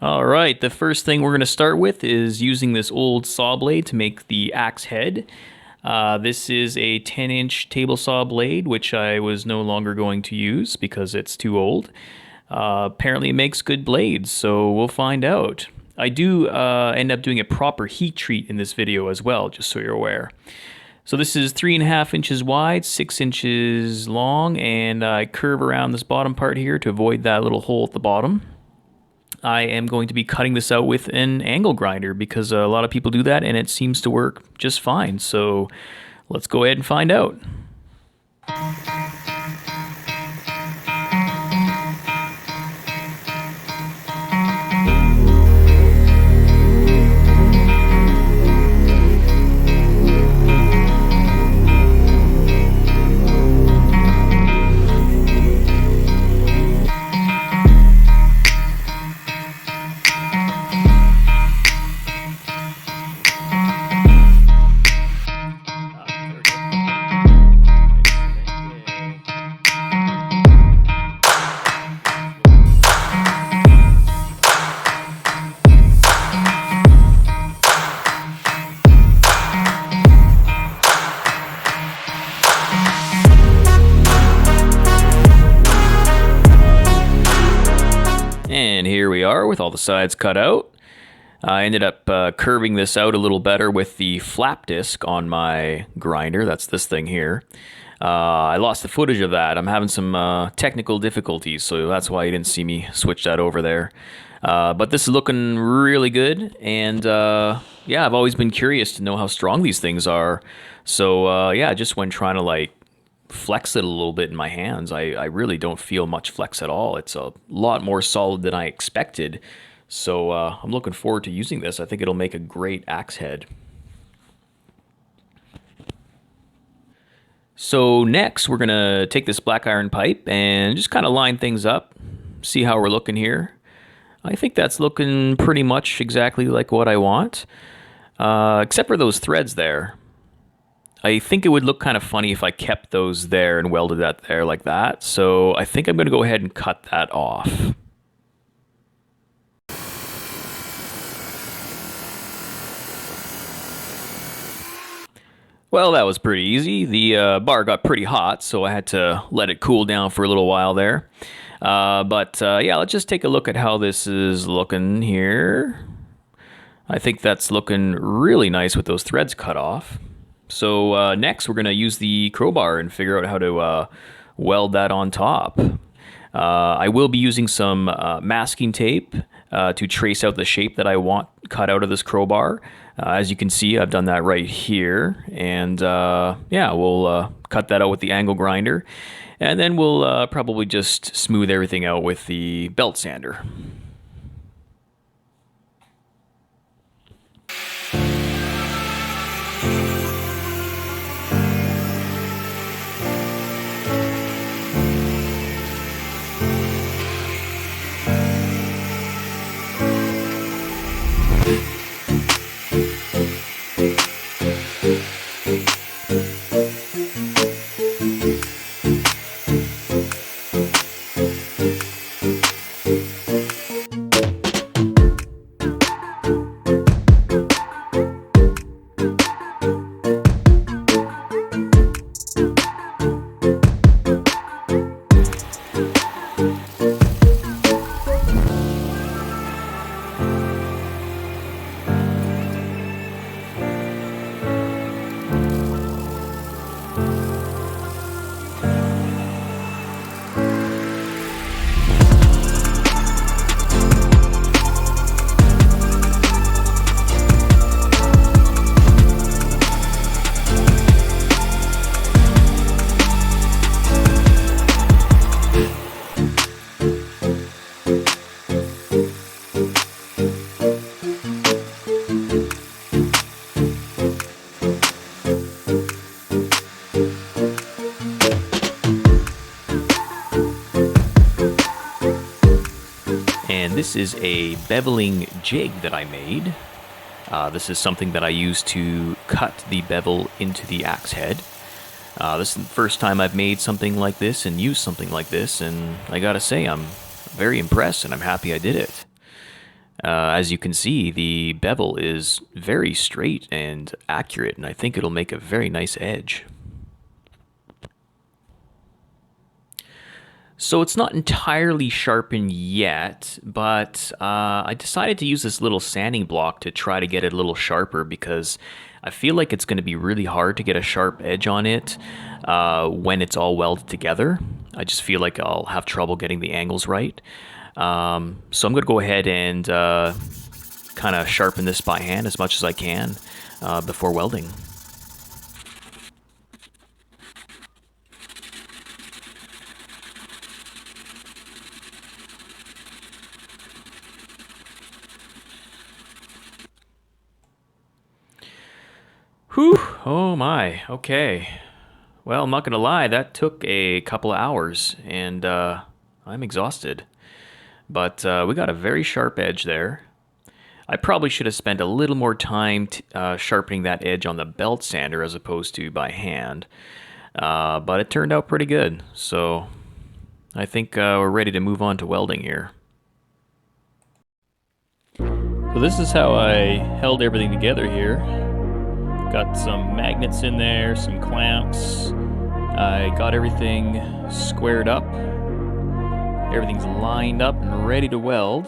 All right, the first thing we're going to start with is using this old saw blade to make the axe head. This is a 10-inch table saw blade, which I was no longer going to use because it's too old. Apparently it makes good blades, so we'll find out. I do end up doing a proper heat treat in this video as well, just so you're aware. So this is 3.5 inches wide, 6 inches long, and I curve around this bottom part here to avoid that little hole at the bottom. I am going to be cutting this out with an angle grinder because a lot of people do that and it seems to work just fine. So let's go ahead and find out. And here we are with all the sides cut out. I ended up curving this out a little better with the flap disc on my grinder. That's this thing here. I lost the footage of that. I'm having some technical difficulties, so that's why you didn't see me switch that over there. But this is looking really good, and yeah, I've always been curious to know how strong these things are. So yeah, just when trying to like flex it a little bit in my hands, I really don't feel much flex at all. It's a lot more solid than I expected. So I'm looking forward to using this. I think it'll make a great axe head. So next we're gonna take this black iron pipe and just kind of line things up, see how we're looking here. I think that's looking pretty much exactly like what I want, except for those threads there. I think it would look kind of funny if I kept those there and welded that there like that. So I think I'm going to go ahead and cut that off. Well, that was pretty easy. The bar got pretty hot, so I had to let it cool down for a little while there. But yeah, let's just take a look at how this is looking here. I think that's looking really nice with those threads cut off. So next we're going to use the crowbar and figure out how to weld that on top. I will be using some masking tape to trace out the shape that I want cut out of this crowbar. As you can see, I've done that right here. And yeah, we'll cut that out with the angle grinder. And then we'll probably just smooth everything out with the belt sander. And this is a beveling jig that I made. This is something that I use to cut the bevel into the axe head. This is the first time I've made something like this and used something like this, and I gotta say, I'm very impressed and I'm happy I did it. As you can see, the bevel is very straight and accurate, and I think it'll make a very nice edge. So it's not entirely sharpened yet, but I decided to use this little sanding block to try to get it a little sharper because I feel like it's going to be really hard to get a sharp edge on it when it's all welded together. I just feel like I'll have trouble getting the angles right. So I'm going to go ahead and kind of sharpen this by hand as much as I can before welding. Whew, oh my, okay. Well, I'm not gonna lie, that took a couple of hours, and I'm exhausted. But we got a very sharp edge there. I probably should have spent a little more time sharpening that edge on the belt sander as opposed to by hand. But it turned out pretty good, so I think we're ready to move on to welding here. So this is how I held everything together here. Got some magnets in there, some clamps. I got everything squared up. Everything's lined up and ready to weld.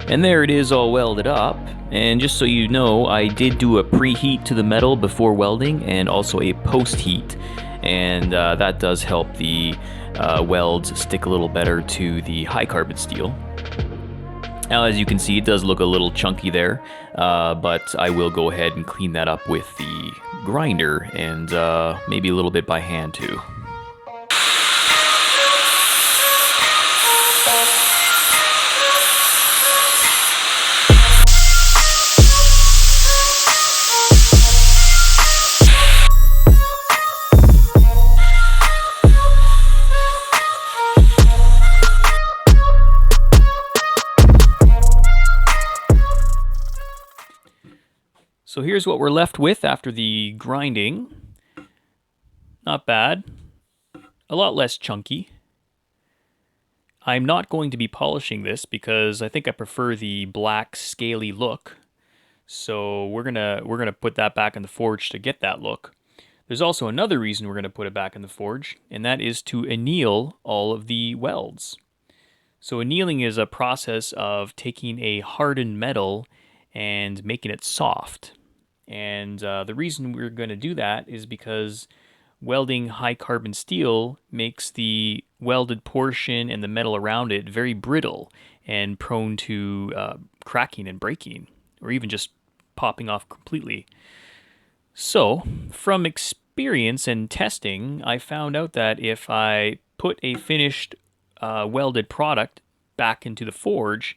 And there it is, all welded up. And just so you know, I did do a preheat to the metal before welding and also a post heat, and that does help the welds stick a little better to the high carbon steel. Now, as you can see, it does look a little chunky there, but I will go ahead and clean that up with the grinder and maybe a little bit by hand too. So here's what we're left with after the grinding. Not bad. A lot less chunky. I'm not going to be polishing this because I think I prefer the black scaly look. So we're gonna put that back in the forge to get that look. There's also another reason we're gonna put it back in the forge, and that is to anneal all of the welds. So annealing is a process of taking a hardened metal and making it soft. And the reason we're going to do that is because welding high carbon steel makes the welded portion and the metal around it very brittle and prone to cracking and breaking, or even just popping off completely. So, from experience and testing, I found out that if I put a finished welded product back into the forge,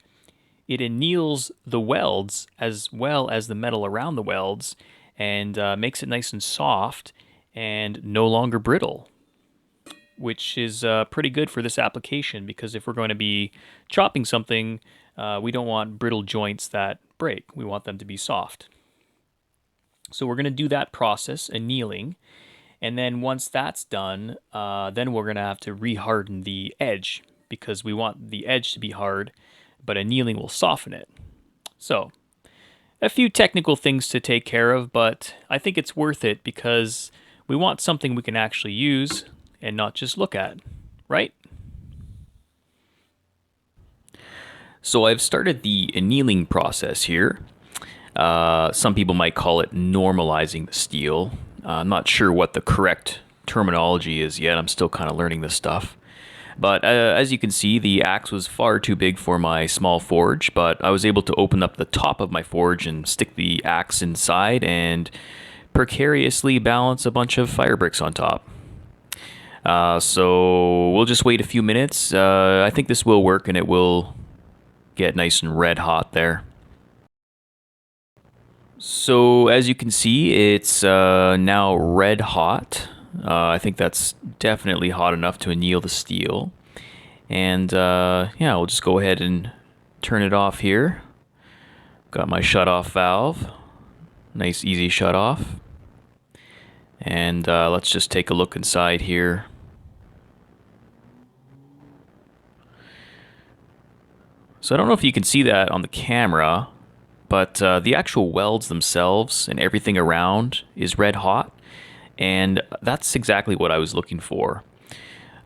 it anneals the welds as well as the metal around the welds and makes it nice and soft and no longer brittle, which is pretty good for this application because if we're going to be chopping something, we don't want brittle joints that break. We want them to be soft. So we're going to do that process, annealing, and then once that's done, then we're going to have to re-harden the edge because we want the edge to be hard, but annealing will soften it. So, a few technical things to take care of, but I think it's worth it because we want something we can actually use and not just look at, right? So I've started the annealing process here. Some people might call it normalizing the steel. I'm not sure what the correct terminology is yet. I'm still kind of learning this stuff. But as you can see, the axe was far too big for my small forge, but I was able to open up the top of my forge and stick the axe inside and precariously balance a bunch of fire bricks on top. So we'll just wait a few minutes. I think this will work and it will get nice and red hot there. So as you can see, it's now red hot. I think that's definitely hot enough to anneal the steel. And yeah, we'll just go ahead and turn it off here. Got my shut-off valve. Nice, easy shut-off. And let's just take a look inside here. So I don't know if you can see that on the camera, but the actual welds themselves and everything around is red hot. And that's exactly what I was looking for.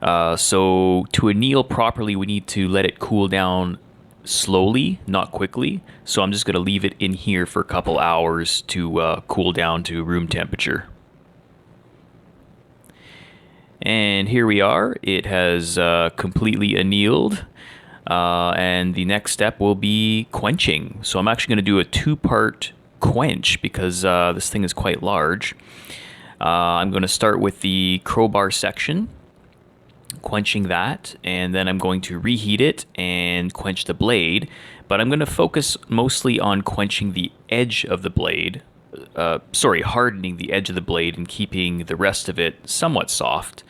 So to anneal properly, we need to let it cool down slowly, not quickly. So I'm just going to leave it in here for a couple hours to cool down to room temperature. And here we are. It has completely annealed. And the next step will be quenching. So I'm actually going to do a two-part quench because this thing is quite large. I'm going to start with the crowbar section, quenching that, and then I'm going to reheat it and quench the blade. But I'm going to focus mostly on quenching the edge of the blade. Hardening the edge of the blade and keeping the rest of it somewhat soft.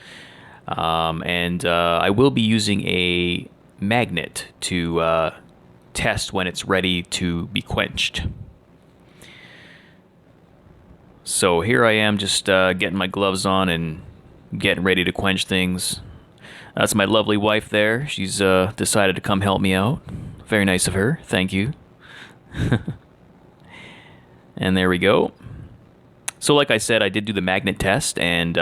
And I will be using a magnet to test when it's ready to be quenched. So here I am just getting my gloves on and getting ready to quench things. That's my lovely wife there. She's decided to come help me out. Very nice of her. Thank you. And there we go. So like I said, I did do the magnet test, and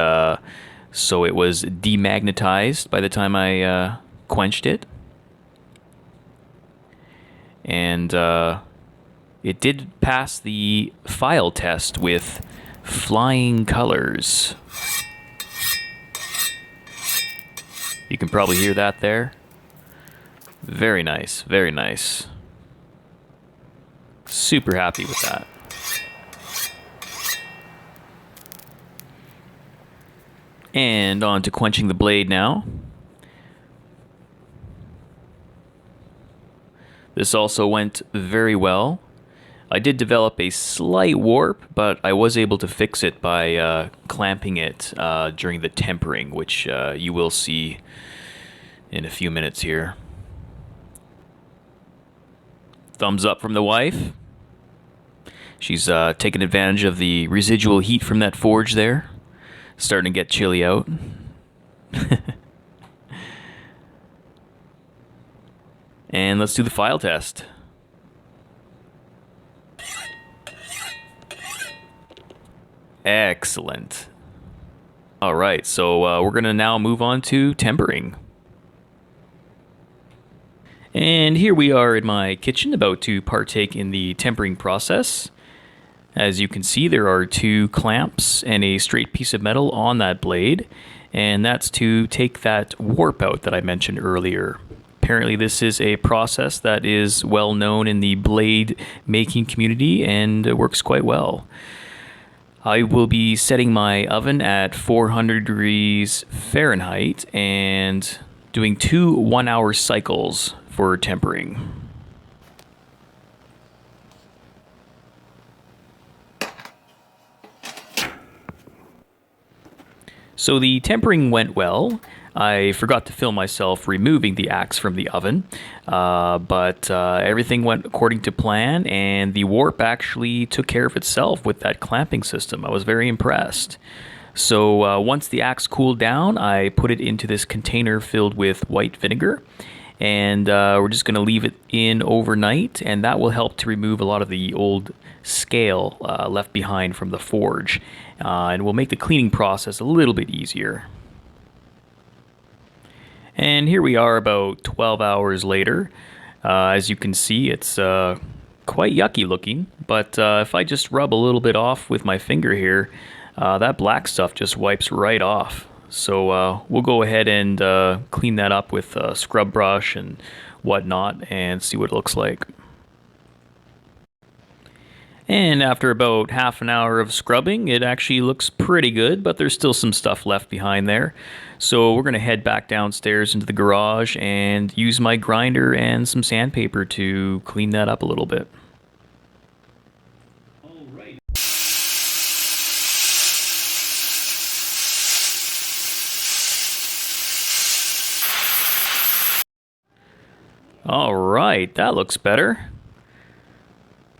so it was demagnetized by the time I quenched it. And it did pass the file test with flying colors. You can probably hear that there. Very nice, very nice. Super happy with that. And on to quenching the blade now. This also went very well. I did develop a slight warp, but I was able to fix it by clamping it during the tempering, which you will see in a few minutes here. Thumbs up from the wife. She's taking advantage of the residual heat from that forge there. Starting to get chilly out. And let's do the file test. Excellent. All right, so we're going to now move on to tempering. And here we are in my kitchen, about to partake in the tempering process. As you can see, there are two clamps and a straight piece of metal on that blade, and that's to take that warp out that I mentioned earlier. Apparently this is a process that is well known in the blade making community and works quite well. I will be setting my oven at 400 degrees Fahrenheit and doing 2 1-hour cycles for tempering. So the tempering went well. I forgot to film myself removing the axe from the oven, but everything went according to plan, and the warp actually took care of itself with that clamping system. I was very impressed. So once the axe cooled down, I put it into this container filled with white vinegar, and we're just going to leave it in overnight, and that will help to remove a lot of the old scale left behind from the forge, and will make the cleaning process a little bit easier. And here we are about 12 hours later. As you can see, it's quite yucky looking, but if I just rub a little bit off with my finger here, that black stuff just wipes right off. So we'll go ahead and clean that up with a scrub brush and whatnot and see what it looks like. And after about half an hour of scrubbing, it actually looks pretty good, but there's still some stuff left behind there. So we're going to head back downstairs into the garage and use my grinder and some sandpaper to clean that up a little bit. All right, that looks better.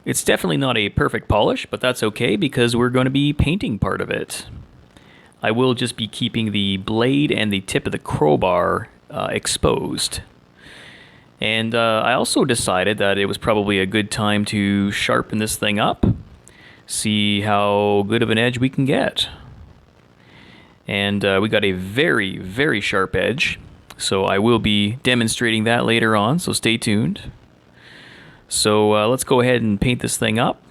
It's definitely not a perfect polish, but that's okay because we're going to be painting part of it. I will just be keeping the blade and the tip of the crowbar exposed. And I also decided that it was probably a good time to sharpen this thing up, see how good of an edge we can get. And we got a very, very sharp edge, so I will be demonstrating that later on, so stay tuned. So let's go ahead and paint this thing up.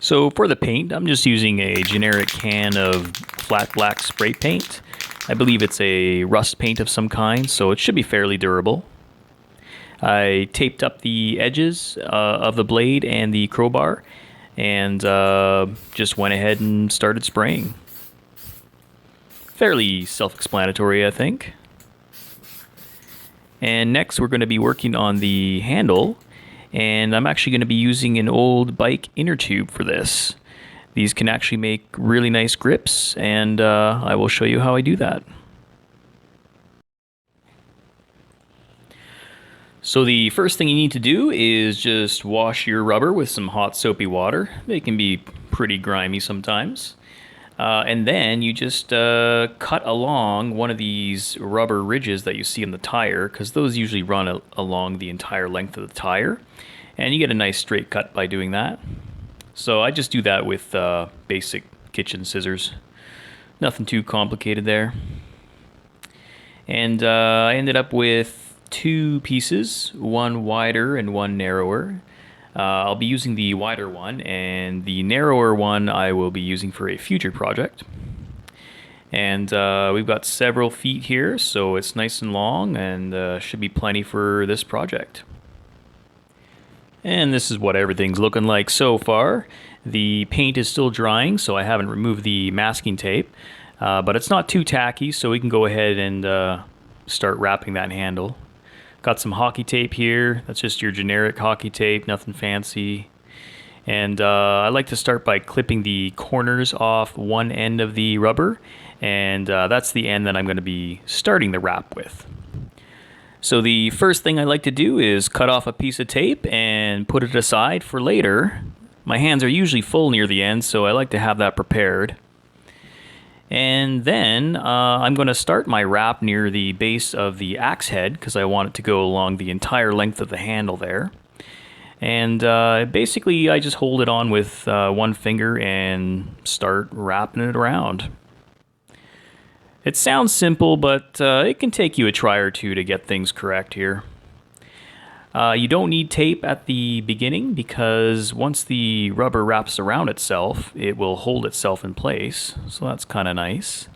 So for the paint, I'm just using a generic can of flat black spray paint. I believe it's a rust paint of some kind, so it should be fairly durable. I taped up the edges of the blade and the crowbar and just went ahead and started spraying. Fairly self-explanatory, I think. And next we're going to be working on the handle, and I'm actually going to be using an old bike inner tube for this. These can actually make really nice grips, and I will show you how I do that. So the first thing you need to do is just wash your rubber with some hot soapy water. They can be pretty grimy sometimes. And then you just cut along one of these rubber ridges that you see in the tire, because those usually run along the entire length of the tire. And you get a nice straight cut by doing that. So I just do that with basic kitchen scissors. Nothing too complicated there. And I ended up with two pieces, one wider and one narrower. I'll be using the wider one, and the narrower one I will be using for a future project. And we've got several feet here, so it's nice and long and should be plenty for this project. And this is what everything's looking like so far. The paint is still drying, so I haven't removed the masking tape, but it's not too tacky, so we can go ahead and start wrapping that handle. Got some hockey tape here. That's just your generic hockey tape, nothing fancy. And I like to start by clipping the corners off one end of the rubber, and that's the end that I'm going to be starting the wrap with. So the first thing I like to do is cut off a piece of tape and put it aside for later. My hands are usually full near the end, so I like to have that prepared. And then I'm going to start my wrap near the base of the axe head because I want it to go along the entire length of the handle there. And basically I just hold it on with one finger and start wrapping it around. It sounds simple, but it can take you a try or two to get things correct here. You don't need tape at the beginning because once the rubber wraps around itself, it will hold itself in place, so that's kind of nice.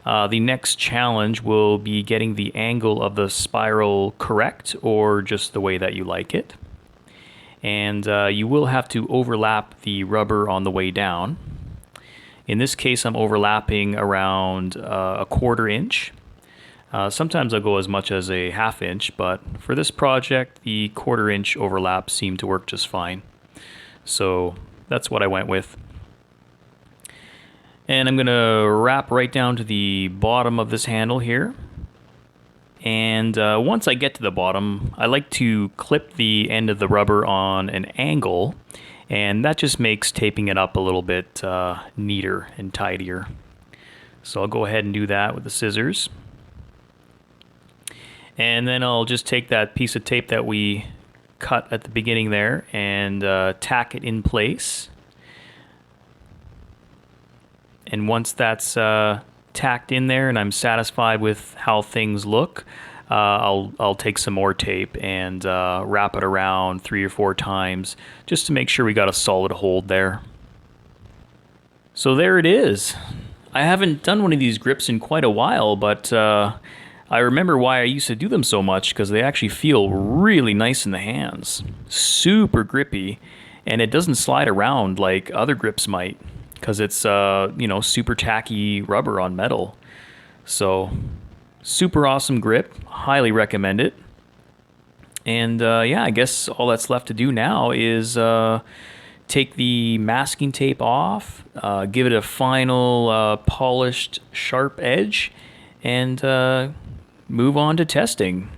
The next challenge will be getting the angle of the spiral correct, or just the way that you like it. And you will have to overlap the rubber on the way down. In this case, I'm overlapping around a 1/4 inch. Sometimes I'll go as much as a 1/2 inch, but for this project, the 1/4 inch overlap seemed to work just fine. So that's what I went with. And I'm going to wrap right down to the bottom of this handle here. And once I get to the bottom, I like to clip the end of the rubber on an angle, and that just makes taping it up a little bit neater and tidier. So I'll go ahead and do that with the scissors. And then I'll just take that piece of tape that we cut at the beginning there and tack it in place. And once that's tacked in there and I'm satisfied with how things look, I'll take some more tape and wrap it around 3 or 4 times just to make sure we got a solid hold there. So there it is. I haven't done one of these grips in quite a while, but I remember why I used to do them so much, because they actually feel really nice in the hands. Super grippy, and it doesn't slide around like other grips might, because it's super tacky rubber on metal. So super awesome grip, highly recommend it. And yeah, I guess all that's left to do now is take the masking tape off, give it a final polished sharp edge, and move on to testing.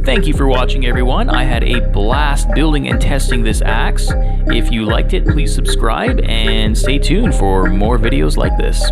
Thank you for watching, everyone. I had a blast building and testing this axe. If you liked it, please subscribe and stay tuned for more videos like this.